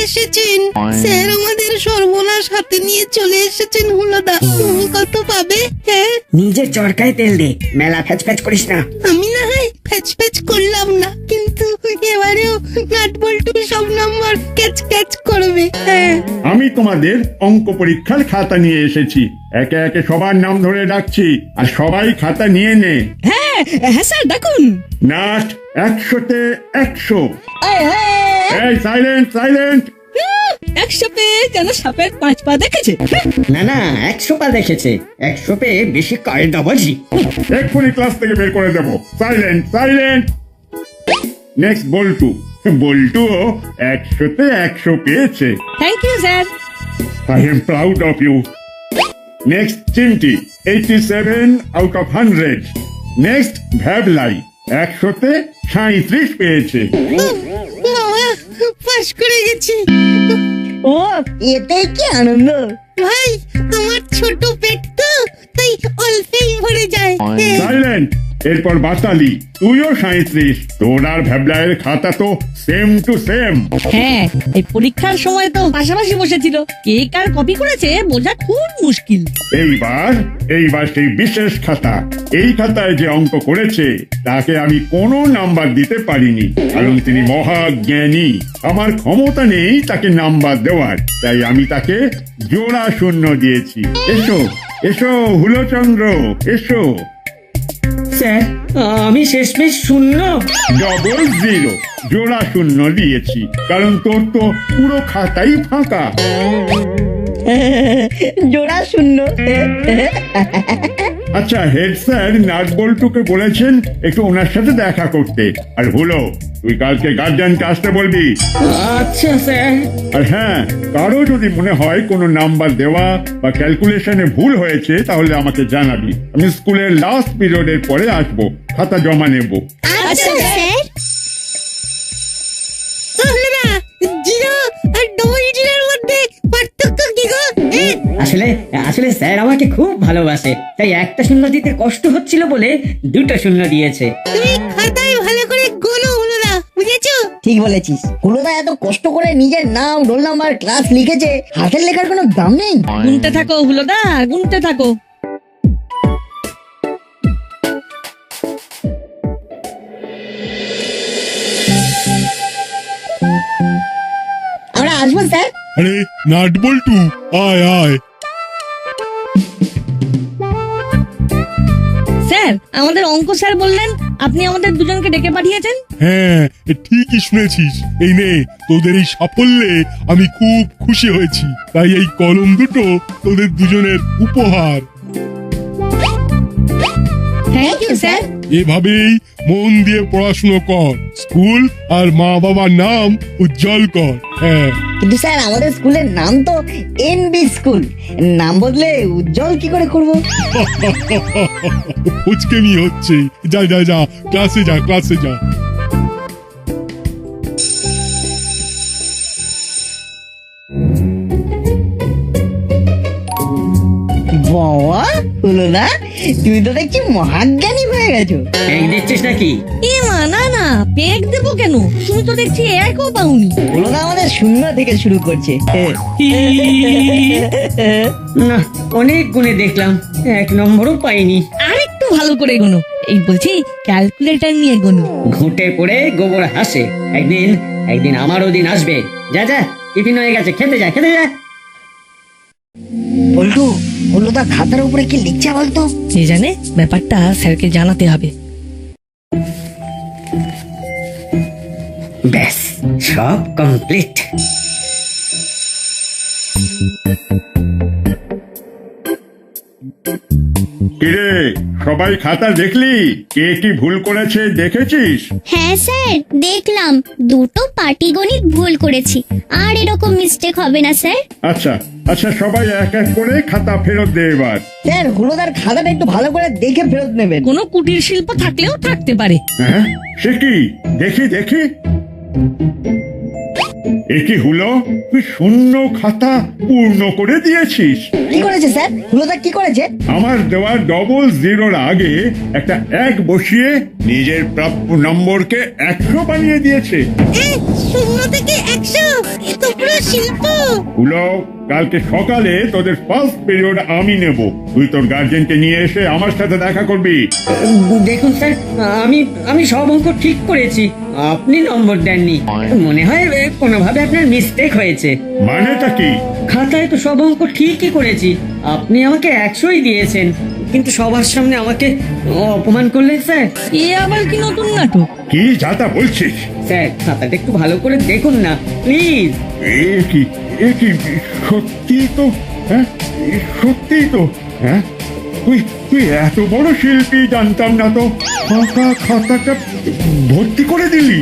এসেছেন। স্যার আমাদের সর্বনাশ হাতে নিয়ে চলে এসেছেন হুলোদা। তুমি কত পাবে? হ্যাঁ, নিজের চরকায় তেল দে, মেলা ফ্যাচ ফ্যাচ করিস না। আমি না হয় ফ্যাচ ফ্যাচ করলাম না, কিন্তু এবারেও নাট বল্টু সব নম্বর ক্যাচ ক্যাচ করবে। হ্যাঁ, আমি তোমাদের অঙ্ক পরীক্ষার খাতা নিয়ে এসেছি। একে একে সবার নাম ধরে ডাকছি, আর সবাই খাতা নিয়ে নে। হ্যাঁ হ্যাঁ স্যার ডাকুন। নাট 100-তে 100। এই সাইলেন্ট সাইলেন্ট। 100 পেয়ে যেন সাপের 5 পা দেখেছে। না না, 100 পা দেখেছে। 100 পেয়ে বেশি কায়দাবাজি। এক্ষুনি ক্লাস থেকে বের করে দেবো। Silent silent. নেক্সট বল্টু। বল্টুও 100-তে 100 পেয়েছে। Thank you sir. I am proud of you. Next, Chinti, 87 out of 100. Next, Bhavlai, 100-তে 37 পেয়েছে। বাবা পাশ করে গেছি। ও এটাই কি আনন্দ। ভাই আমার ছোট পেট তো, তাই অল্পেই ভরে যায়। হ্যাঁ। সাইলেন্ট। এরপর বাতালি, তুইও 37। তোর আর ভ্যাবলাইয়ের খাতা তো সেম টু সেম। হ্যাঁ, এই পরীক্ষার সময় তো পাশাপাশি বসেছিল, কে কার কপি করেছে বোঝা খুব মুশকিল। এইবার সেই বিশেষ খাতা। এই খাতায় যে অঙ্ক করেছে তাকে আমি কোনো নাম্বার দিতে পারিনি, কারণ তিনি মহাজ্ঞানী। আমার ক্ষমতা নেই তাকে নাম্বার দেওয়ার, তাই আমি তাকে জোড়া শূন্য দিয়েছি। এসো এসো হুলোচন্দ্র, এসো। স্যার, আমি শেষমেশ শূন্য। ডবল জিরো, জোড়া শূন্য দিয়েছি, কারণ তোর তো পুরো খাতাই ফাঁকা। জোড়া শূন্য। আচ্ছা, হেড স্যার নাট বল্টুকে বলেছেন একটু ওনার সাথে দেখা করতে। আর হলো, তুই কালকে গার্জিয়ানকে আসতে বলবি। আচ্ছা স্যার। আর হ্যাঁ, কারো যদি মনে হয় কোনো নাম্বার দেওয়া বা ক্যালকুলেশনে ভুল হয়েছে তাহলে আমাকে জানাবি। আমি স্কুলের লাস্ট পিরিয়ডের পরে আসবো, খাতা জমা নেব। আচ্ছা স্যার। হুলোদা, জিরো আর ডবল জিরোর মধ্যে পার্থক্য কি গো? আসলে আসলে স্যার আমাকে খুব ভালোবাসে, তাই একটা শূন্য দিতে কষ্ট হচ্ছিল বলে 2টো শূন্য দিয়েছে। তুমি খাতায় ভালো করে গোলো হুলোদা, বুঝেছো? ঠিক বলেছিস। হুলোদা এত কষ্ট করে নিজের নাম, রোল নাম্বার, ক্লাস লিখেছে, হাতের লেখার কোনো দাম নেই। গুনতে থাকো হুলোদা, গুনতে থাকো। আমরা আসবো স্যার। আরে নাট বল্টু, আয় আয়। স্যার, আমাদের অঙ্ক স্যার বললেন আপনি আমাদের দুজনকে ডেকে পাঠিয়েছেন। হ্যাঁ, ঠিকই শুনেছিস। এই নে, তোদের এই সাফল্যে আমি খুব খুশি হয়েছি, তাই এই কলম দুটো তোদের দুজনের উপহার। Thank you sir. এভাবেই মন দিয়ে পড়াশুনো কর, স্কুল আর মা বাবার নাম উজ্জ্বল কর। হ্যাঁ। কিন্তু স্যার আমাদের স্কুলের নাম তো এনবি স্কুল, নাম বদলে উজ্জ্বল কি করে করব? ফুচকেমি হচ্ছে। যা যা যা, ক্লাসে যা, ক্লাসে যা। বাবা হুলোদা, তুমি তো দেখছি মহাজ্ঞানী হয়ে গেছো। এই দেখছিস নাকি? এ মা, না না, পেক দেবো কেন? তুমি তো দেখছি একও পাওনি। হুলোদা আমাদের শূন্য থেকে শুরু করছে। না, অনেক গুণে দেখলাম, 1 নম্বরও পাইনি। আর একটু ভালো করে গোনো। এই বলছি ক্যালকুলেটর নিয়ে গোনো। ঘুঁটে পড়ে গোবর হাসে। একদিন আমারও দিন আসবে। যা যা, টিফিন হয়ে গেছে, খেতে যা, খেতে যা। বল্টু, হুলোদা খাতার উপরে কি লিখছে বলতো? যে জানে, ব্যাপারটা স্যারকে জানাতে হবে। ব্যাস, সব কমপ্লিট। কিরে, সবাই খাতা দেখলি? কে কি ভুল করেছে দেখেছিস? হ্যাঁ স্যার, দেখলাম 2টো পাটিগণিত ভুল করেছি। আর এরকম মিস্টেক হবে না স্যার। আচ্ছা আচ্ছা, সবাই এক এক করে খাতা ফেরত দে এবার। স্যার হুলোদার খাতাটা একটু ভালো করে দেখে ফেরত নেবেন। কোনো কুটির শিল্প থাকলেও থাকতে পারে। হ্যাঁ, সে কি? দেখি দেখি। এ কি হলো? তুই শূন্য খাতা পূর্ণ করে দিয়েছিস। কি করেছে স্যার? হুলোদা কি করেছে? আমার দেওয়া ডবল জিরোর আগে একটা 1 বসিয়ে নিজের প্রাপ্য নম্বরকে 100 বানিয়ে দিয়েছে। শূন্য থেকে 100, এ তো পুরো শিল্প। হলো কালকে সকালে তোদের ফার্স্ট পিরিয়ড আমি নেব। তুই তোর গার্জেনকে নিয়ে এসে আমার সাথে দেখা করবি। দেখুন স্যার, আমি সব অঙ্ক ঠিক করেছি, আপনি নম্বর দেননি। মনে হয় কোনোভাবে আপনার মিস্টেক হয়েছে। মানেটা কি? খাতায় তো সব অঙ্ক ঠিকই করেছি, আপনি আমাকে 100ই দিয়েছেন, কিন্তু সবার সামনে আমাকে অপমান করলেন স্যার। এ আবার কি নতুন নাটক? কি যাতা বলছিস? স্যার খাতাটা একটু ভালো করে দেখুন না প্লিজ। এ কি সত্যি তো? হ্যাঁ সত্যি তো? হ্যাঁ তুই তুই এত বড় শিল্পী, জানতাম না তো। খাতাটা ভর্তি করে দিলি?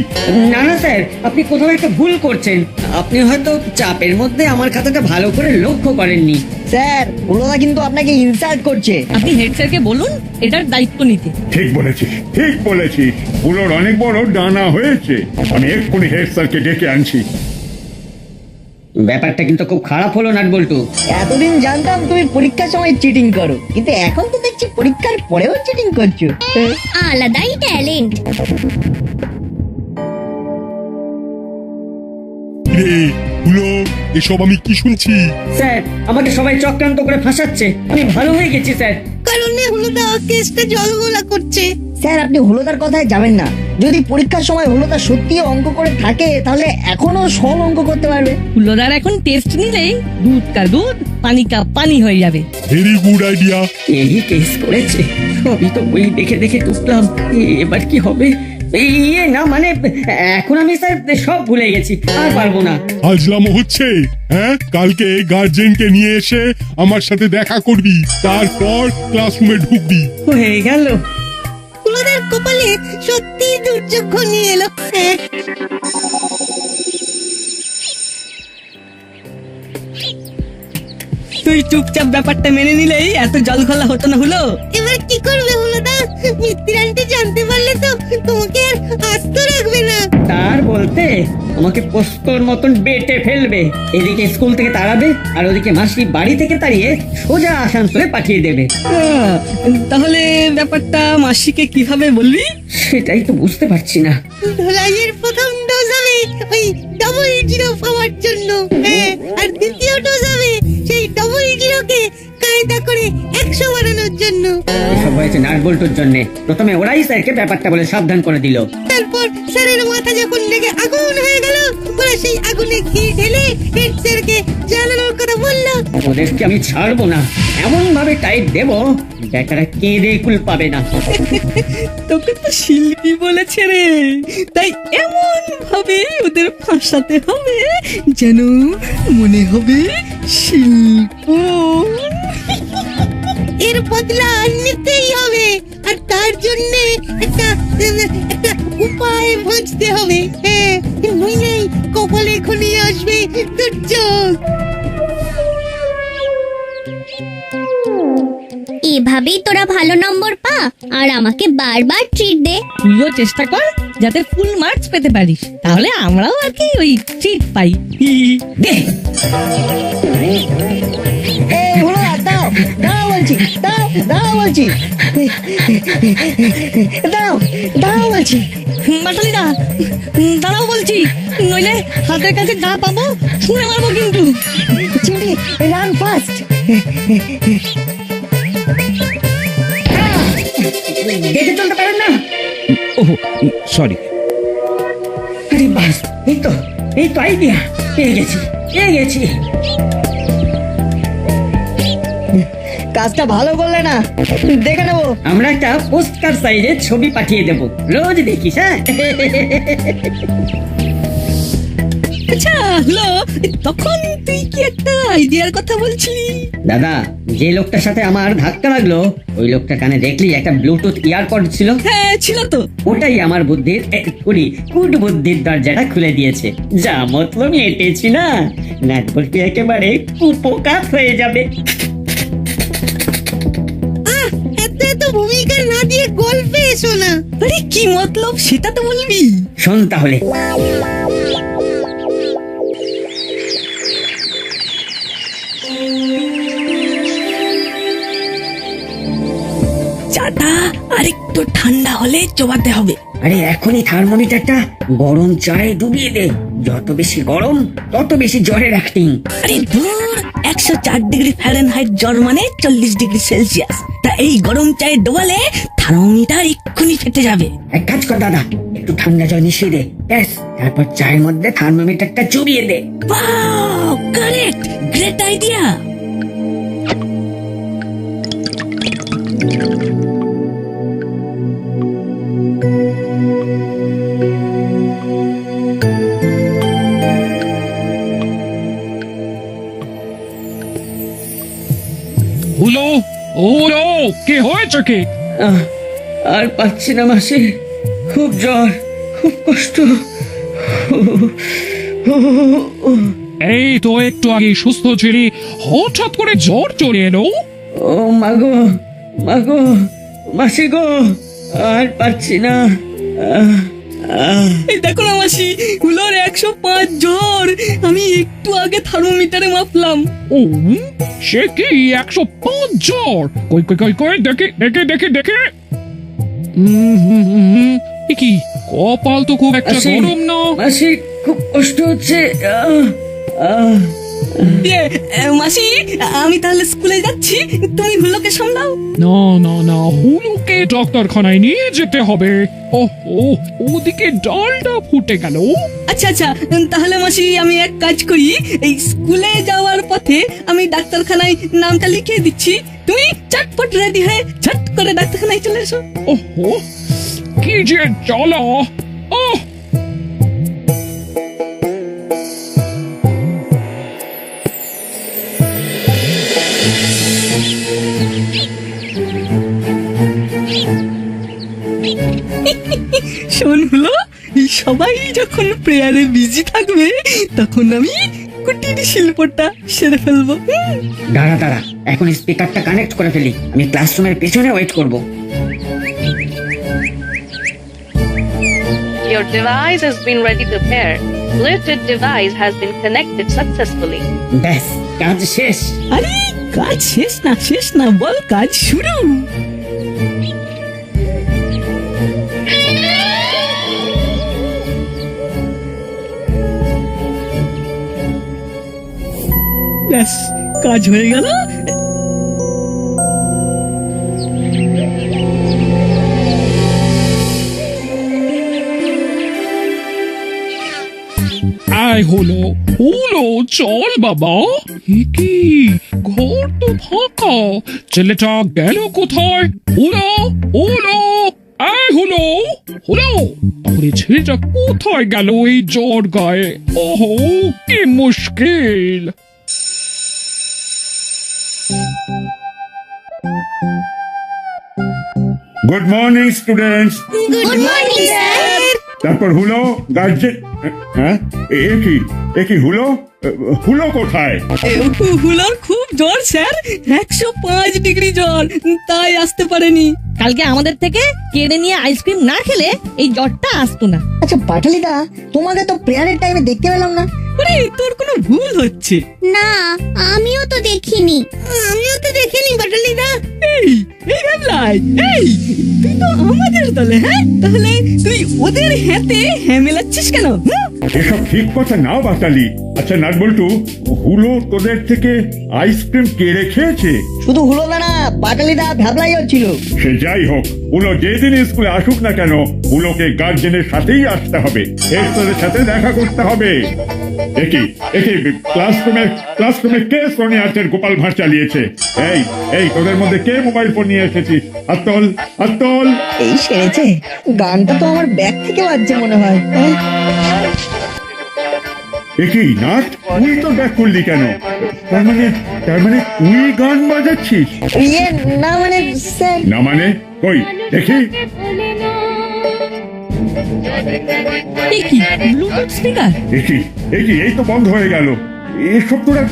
না না স্যার, আপনি কোথাও একটা ভুল করছেন। আপনি হয়তো চাপের মধ্যে আমার খাতাটা ভালো করে লক্ষ্য করেননি। স্যার হুলোদা কিন্তু আপনাকে ইনসাল্ট করছে। আপনি হেড স্যারকে বলুন এটার দায়িত্ব নিতে। ঠিক বলেছিস, ঠিক বলেছিস। পুরোর অনেক বড় ডানা হয়েছে। আমি এক্ষুনি হেড স্যারকে ডেকে আনছি। ব্যাপারটা কিন্তু খুব খারাপ হলো নাটবল্টু। এতদিন জানতাম তুমি পরীক্ষার সময় চিটিং করো, কিন্তু এখন তো দেখছি পরীক্ষার পরেও চিটিং করছো। আলাদাই ট্যালেন্ট। রে হলো, এসব আমি কি শুনছি? স্যার আমাকে সবাই চক্রান্ত করে ফাঁসাচ্ছে। আমি ভালো হয়ে গেছি স্যার। কারণে হুলোদা কেসটা জলগোলা করছে। স্যার আপনি হুলোদার কথায় যাবেন না। যদি পরীক্ষার সময় হুলোদা সত্যি অঙ্ক করে থাকে, তাহলে এখনো সব অঙ্ক করতে পারবে। হুলোদার এখন টেস্ট নিলেই দুধ কা দুধ, পানি কা পানি হয়ে যাবে। Very good idea. এই কেস করেছে, সবই তো বই দেখে দেখে টুকলাম। এবার কি হবে? ইয়ে না মানে এখন আমি স্যার সব ভুলে গেছি, আর পারবো না। আজলামো হচ্ছে। হ্যাঁ কালকে গার্জেনকে নিয়ে এসে আমার সাথে দেখা করবি, তারপর ক্লাসরুমে ঢুকবি। হয়ে গেল। হুলোদার কপালে সত্যি দুর্যোগ ঘনিয়ে এলো। তুই চুপচাপ ব্যাপারটা মেনে নিলেই এত জল খোলা হতো না হলো। এবার কি করবে হুলোদা? মিত্তির আন্টি জানতে পারলে তো তোমাকে আর আস্ত রাখবে না। তার বলতে আমাকে পোস্তর মতন বেটে ফেলবে। এদিকে স্কুল থেকে তাড়াবে, আর ওদিকে মাসি বাড়ি থেকে তাড়িয়ে সোজা আসানসোলে পাঠিয়ে দেবে। তাহলে ব্যাপারটা মাসিকে কিভাবে বলবি? সেটাই তো বুঝতে পারছি না। ধোলাইয়ের প্রথম ডোজ হবে ওই 00 পাওয়ার জন্য, আর দ্বিতীয় ডোজ হবে সেই 00কে কায়দা করে 100 বানানোর জন্য। এসব হয়েছে নাটবল্টুর জন্য। প্রথমে ওরাই স্যারকে ব্যাপারটা বলে সাবধান করে দিল। তারপর স্যারের মাথা যখন লেগে আগুন হয়ে গেল, ওরা সেই আগুনে ঘি ঢেলে হেড স্যারকে জানানোর কথা বললো। ওদেরকে আমি ছাড়বো না, এমন ভাবে টাইট দেবো বেটারা কেঁদে কুল পাবে না। তোকে তো শিল্পী বলেছে রে, তাই এমন ভাবে ওদের ফাঁসাতে হবে যেন মনে হবে শিল্প। এর বদলা নিতেই হবে, আর তার জন্য একটা উপায় ভাঁজতে হবে। নইলেই কপালে ঘনিয়ে আসবে দুর্যোগ। এভাবেই তোরা ভালো নম্বর পা আর আমাকে বারবার ট্রিট দে। তুইও চেষ্টা কর যাতে ফুল মার্কস পেতে পারিস, তাহলে আমরাও আর কি ওই ট্রিট পাই। দে। হুলোদা দাও দাও বলছি, দাও দাও বলছি, দাও দাও বলছি। বাটালি দা দাঁড়াও বলছি, নইলে হাতের কাছে যা পাবো শুনে মারবো কিন্তু। চিমটি রান ফাস্ট। দেখে চলতে পারেন না? Oh sorry. আরে বাস, এই তো আইডিয়া পেয়ে গেছি। কাজটা ভালো করলে না, দেখে নেবো। আমরা একটা পোস্ট কার্ড সাইজের ছবি পাঠিয়ে দেবো, রোজ দেখিস। হ্যাঁ আচ্ছা হলো, তখন তুই কি একটা আইডিয়ার কথা বলছিলি? দাদা, যে লোকটার সাথে আমার ধাক্কা লাগলো, ওই লোকটা কানে দেখলি একটা ব্লুটুথ ইয়ারপড ছিল। হ্যাঁ ছিল তো। ওটাই আমার বুদ্ধির কুট বুদ্ধির দরজাটা খুলে দিয়েছে। যা মতলব এঁটেছি না, নাটবল্টু একেবারে কুপোকাত হয়ে যাবে। এত ভূমিকা না দিয়ে গল্পে এসো না। আরে কি মতলব সেটা তো বলবি। শোন তাহলে। চাটা আরেকটু ঠান্ডা হলে চবাতে হবে। আরে এখনই থার্মোমিটারটা গরম চায়ে ডুবিয়ে দে। যত বেশি গরম তত বেশি জ্বরের অ্যাক্টিং। আরে ধুর, 104 ডিগ্রি ফ্যারেনহাইট জ্বর মানে 40 ডিগ্রি সেলসিয়াস। তা এই গরম চায়ে ডোবালে থার্মোমিটার এক্ষুনি ফেটে যাবে। এক কাজ কর দাদা, একটু ঠান্ডা জল মিশিয়ে দে, ব্যাস। তারপর চায়ের মধ্যে থার্মোমিটারটা চুবিয়ে দে। Wow, correct, great idea. হলো হলো, কি হয়েছে কি? আহ, আর পাচ্ছি না মাসি, খুব জ্বর, খুব কষ্ট। এই তো একটু আগে সুস্থ ছিলি, হঠাৎ করে জ্বর চলে এলো। ও মাগো, মাগো, মাসি গো, আর পারছি না। আহ, আহ। এই দেখো না মাসি, হুলোর 105 জ্বর। আমি একটু আগে থার্মোমিটারে মাপলাম। ও, সে কি 105 জ্বর? কই কই কই কই, দেখে দেখে দেখে দেখে। এ কি, কপাল তো খুব একটা মাসি, গরম না। মাসি খুব কষ্ট হচ্ছে। আহ, আহ। মাসি, আমি তাহলে স্কুলে যাচ্ছি, তুমি হুলোকে সামলাও। না না না, হুলুকে ডাক্তারখানায় নিয়ে যেতে হবে। ওহো, ওদিকে ডালটা ফুটে গেল। আচ্ছা আচ্ছা, তাহলে মাসি আমি এক কাজ করি, এই স্কুলে যাওয়ার পথে আমি ডাক্তারখানায় নামটা লিখিয়ে দিচ্ছি। তুমি চটপট রেডি হয়ে ঝট করে ডাক্তারখানায় চলে এসো। ওহো, কি যে জ্বালা। ওহ, শোন হলো, এই সবাই যখন প্রেয়ারে বিজি থাকবে তখন আমি কুটির শিল্পটা সেরে ফেলবো। দাঁড়া দাঁড়া, এখন স্পিকারটা কানেক্ট করে ফেলি। আমি ক্লাসরুমের পেছনে ওয়েট করব। Your device has been ready to pair. Bluetooth device has been connected successfully. ব্যাস, কাজ শেষ। আরে কাজ শেষ না বল, কাজ শুরু। ব্যাস, কাজ হয়ে গেল। আয় হলো হলো, চল বাবা। এ কি, ঘর তো ফাঁকা, ছেলেটা গেল কোথায়? হলো হলো, আয় হলো হলো, তাহলে ছেলেটা কোথায় গেল এই জ্বর গায়ে? ওহো, কি মুশকিল। Good morning students. Good morning sir. তারপর হুলো গার্জেন। হ্যাঁ, এ কি হুলো? হুলো কোথায়? হুলোর খুব জ্বর স্যার, 105 ডিগ্রি জ্বর, তাই আসতে পারেনি। কালকে আমাদের থেকে কেড়ে নিয়ে আইসক্রিম না খেলে এই জ্বরটা আসতো না। আচ্ছা পাটালিদা, তোমাকে তো প্রেয়ারের টাইমে দেখতে পেলাম না। আরে তোর কোনো ভুল হচ্ছে। না, আমিও তো দেখিনি। আমিও তো দেখিনি বাটালিদা। এই এই ভাবলাই, এই তুই তো আমাদের দলে, হ্যাঁ? তাহলে তুই ওদের হাতে হ্যাঁ মেলাচ্ছিস কেন? এসব ঠিক কথা না বাটালি। আচ্ছা নাটবল্টু, হুলো তোদের থেকে আইসক্রিম কেড়ে খেয়েছে? শুধু হলো না, পাটালিদা ভ্যাবলাইও ছিল। সে যাই হোক, হুলো যেদিন স্কুলে আসুক না কেন, হুলোকে গার্জেনের সাথেই আসতে হবে, হেডস্যারের সাথে দেখা করতে হবে। একই ক্লাসরুমে কে সোনি আর্টের গোপাল ভাঁড় চালিয়েছে? এই তোদের মধ্যে কে মোবাইল ফোন নিয়ে এসেছিস? আত্তল। এই সেরেছে, গানটা তো আমার ব্যাগ থেকে বাজছে মনে হয়। একই নাট, তুই তো ব্যাক করলি কেন? তার মানে তুই গান বাজাচ্ছিস? ইয়ে না মানে স্যার। না মানে কই দেখি। এই কি ব্লুটুথ স্পিকার? একই এই তো বন্ধ হয়ে গেল। এসব তোরা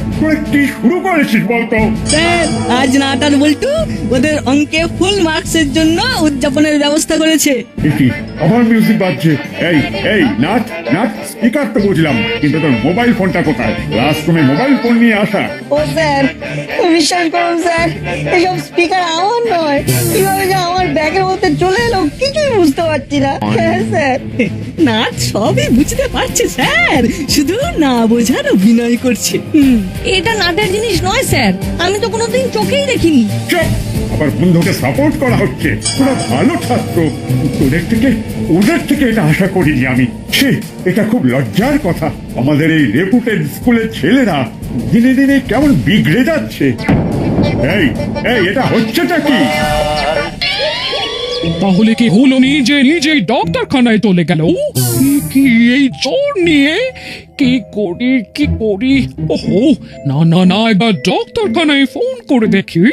কি শুরু করেছিস বলতো? স্যার, আজ নাটার বল্টু ওদের অঙ্কে ফুল মার্কসের জন্য উদযাপনের ব্যবস্থা করেছে। কি আবার মিউজিক বাজছে? এই এই নাট নাট, স্পিকার তো বুঝলাম, কিন্তু তোর মোবাইল ফোনটা কোথায়? ক্লাসরুমে মোবাইল ফোন নিয়ে আসা। ও স্যার, বিশ্বাস করুন স্যার, এসব স্পিকার আমার নয়। কিভাবে যে আমার ব্যাগের মধ্যে চলে এলো কিছুই বুঝতে পারছি না। হ্যাঁ স্যার। নাচ সবই বুঝতে পারছে স্যার, শুধু না বোঝার অভিনয় করছে। এটা নাটের জিনিস নয় স্যার, আমি তো কোনোদিন চোখেই দেখিনি। চুপ! আবার বন্ধুকে সাপোর্ট করা হচ্ছে। তোরা ভালো ছাত্র, ওদের থেকে এটা আশা করিনি আমি। সে এটা খুব লজ্জার কথা। আমাদের এই রেপুটেড স্কুলের ছেলেরা দিনে দিনে কেমন বিগড়ে যাচ্ছে। এই এই এটা হচ্ছেটা কি? তাহলে কি হলো, নিজেই ডাক্তারখানায় চলে গেল? কি এই জ্বর নিয়ে কি করি? ওহো, না, এবার ডাক্তারখানায় ফোন করে দেখি।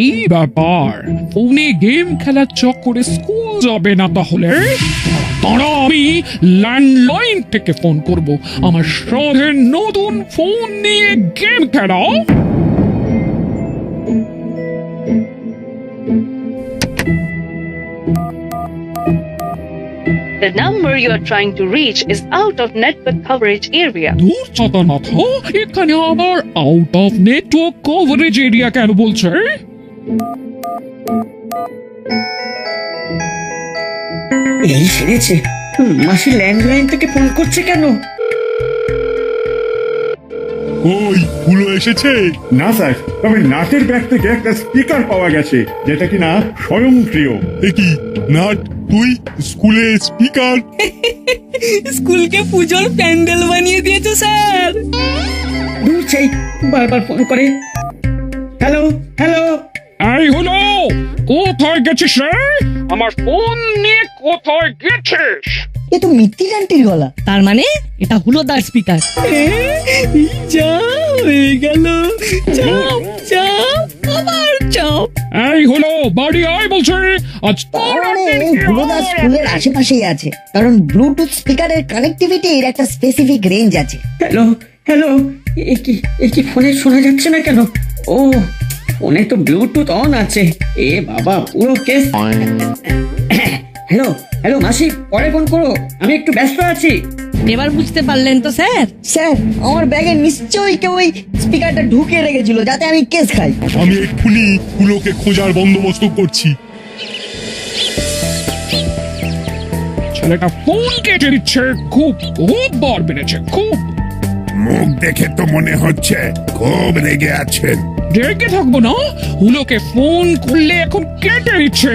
এই ব্যাপার, ফোনে গেম খেলার চক্করে স্কুল যাবে না তাহলে। তারা আমি ল্যান্ডলাইন থেকে ফোন করব, আমার সাধের নতুন ফোন নিয়ে গেম খেলা। The number you are trying to reach is out of network coverage area. দূর চাতার মাথা, এখানে আবার out of network coverage area কেন বলছে? এই সেরেছে, মাসি ল্যান্ডলাইন থেকে ফোন করছে কেন? ওই হুলো এসেছে? না স্যার, তবে নাটের ব্যাগ থেকে একটা স্পিকার পাওয়া গেছে, যেটা কিনা স্বয়ংক্রিয়। এ কি নাট, তুই স্কুলে স্পিকার? স্কুলকে পুজোর প্যান্ডেল বানিয়ে দিয়েছে স্যার। দূর চাই, বারবার ফোন করে। হ্যালো হ্যালো, এই হলো, কোথায় গেছিস রে? আমার ফোন নিয়ে কোথায় গেছিস? এ তো মিত্তি আন্টির গলা। তার মানে এটা হুলোদার স্পিকার। যা হয়ে গেল, চাপ চাপ আবার চাপ। এই হলো, বাড়ি আয় বলছে। আজ তার মানে এই হুলোদার স্কুলের আশেপাশেই আছে, কারণ ব্লুটুথ স্পিকারের কানেক্টিভিটির একটা স্পেসিফিক রেঞ্জ আছে। হ্যালো হ্যালো, এ কি ফোনে শোনা যাচ্ছে না কেন? ও, ফোনে তো ব্লুটুথ অন আছে। এ বাবা, পুরো কেস। হ্যালো হ্যালো মাসি, পরে ফোন করো, আমি একটু ব্যস্ত আছি। এবার বুঝতে পারলেন তো স্যার? স্যার, আমার ব্যাগে নিশ্চয়ই কেউ ওই স্পিকারটা ঢুকিয়ে রেখেছিল যাতে আমি কেস খাই। আমি এক্ষুনি হুলোকে খোঁজার বন্দোবস্ত করছি। ছেলেটা ফোন কেটে দিচ্ছে, খুব বার বেড়েছে, খুব। মুখ দেখে তো মনে হচ্ছে খুব রেগে আছেন। রেগে থাকবো না, হুলোকে ফোন করলে এখন কেটে দিচ্ছে।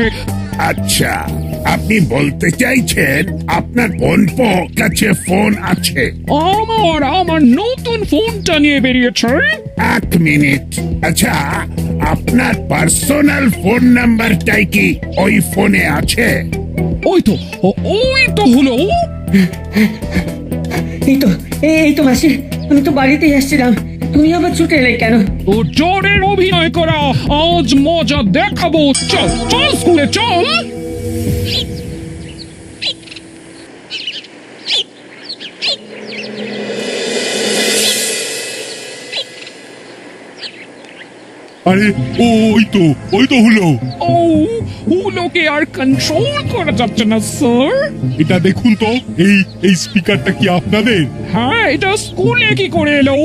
আচ্ছা, আপনি বলতে চাইছেন আপনার বোনপো কাছে ফোন আছে? আমার নতুন ফোনটা নিয়ে বেরিয়েছে। এক মিনিট। আচ্ছা, আপনার পার্সোনাল ফোন নাম্বারটাই কি ওই ফোনে আছে? ওই তো হলো। এই তো মাসি, আমি তো বাড়িতেই আসছিলাম, তুমি আবার ছুটে এলে কেন? ও জোরের অভিনয় করা, আজ মজা দেখাবো। চল চল স্কুলে চল। আরে ওই তো হুলো। ও, হুলোকে আর কন্ট্রোল করা যাচ্ছে না স্যার। এটা দেখুন তো, এই স্পিকারটা কি আপনাদের? হ্যাঁ, এটা স্কুলে কি করে এলো?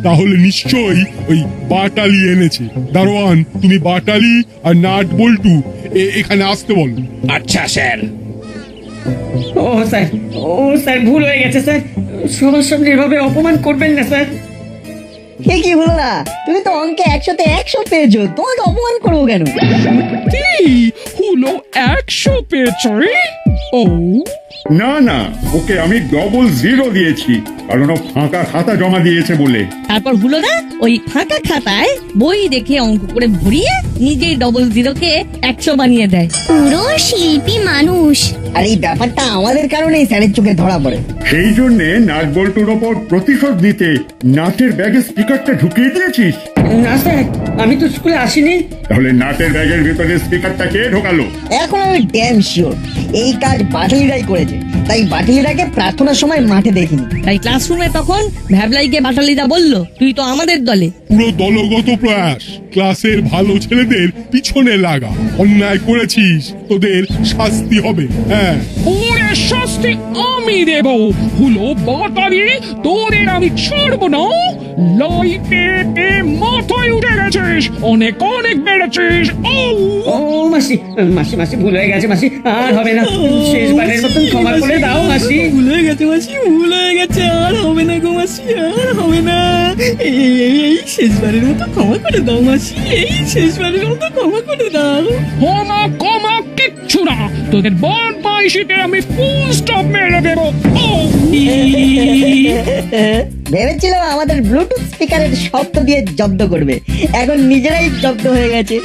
তাহলে নিশ্চয়ই ওই বাটালি এনেছে। দারোয়ান, তুমি বাটালি আর নাট বল্টু এখানে আসতে বলো। আচ্ছা স্যার। ও স্যার, ভুল হয়ে গেছে স্যার, সবার সামনে এভাবে অপমান করবেন না স্যার। এ কি হলো না? তুমি তো অঙ্কে 100তে 100 পেয়েছো, তোমাকে অপমান করবো কেন? হুলো 100 পেয়েছে? ও না না, ওকে আমি ডবল 0 দিয়েছি, কারণ ও ফাঁকা খাতা জমা দিয়েছে বলে। তারপর হুলোদা ওই ফাঁকা খাতায় বই দেখে অঙ্ক করে ভরিয়ে নিজেই ডবল 0কে 100 বানিয়ে দেয়। পুরো শিল্পী মানুষ। আর এই ব্যাপারটা আমাদের কারণেই স্যারের চোখে ধরা পড়ে। সেই জন্যে নাট বল্টুর ওপর প্রতিশোধ নিতে নাটের ব্যাগে স্পিকারটা ঢুকিয়ে দিয়েছিস? না স্যার, আমি তো স্কুলে আসিনি। তাহলে নাটের ব্যাগের ভিতরে স্পিকারটা কে ঢোকালো? এখন আমি ড্যাম শিওর এই কাজ বাটালিরাই করেছে, তাই বাটালিরাকে প্রার্থনার সময় মাঠে দেখিনি। তাই ক্লাসরুমে তখন ভ্যাবলাইকে বাটালিদা বলল, তুই তো আমাদের দলে। পুরো দলগত প্রয়াস, ক্লাসের ভালো ছেলেদের পিছনে লাগা। অন্যায় করেছিস, তোদের শাস্তি হবে। হ্যাঁ, ওরে শাস্তি আমি দেব। হলো বাটালি, তোদের আমি ছাড়বো না। লাইটে মাথায় উঠে গেছিস, অনেক অনেক বেড়েছিস। ও মাসি মাসি মাসি ভুল হয়ে গেছে মাসি, আর হবে না। শেষবারের মতন ক্ষমা করে দাও মাসি। ভুল হয়ে গেছে মাসি, ভুল হয়ে গেছে, আর হবে না গো মাসি, আর হবে না। এই শেষবারের মতো ক্ষমা করে দাও মাসি, এই শেষবারের মতো ক্ষমা করে দাও। ক্ষমা কিচ্ছু না, তোদের বদমাইশিতে আমি ফুল স্টপ মেরে দেবো। ভেবেছিলাম আমাদের ব্লুটুথ স্পিকারের শব্দ দিয়ে জব্দ করবে, এখন নিজেরাই জব্দ হয়ে গেছে।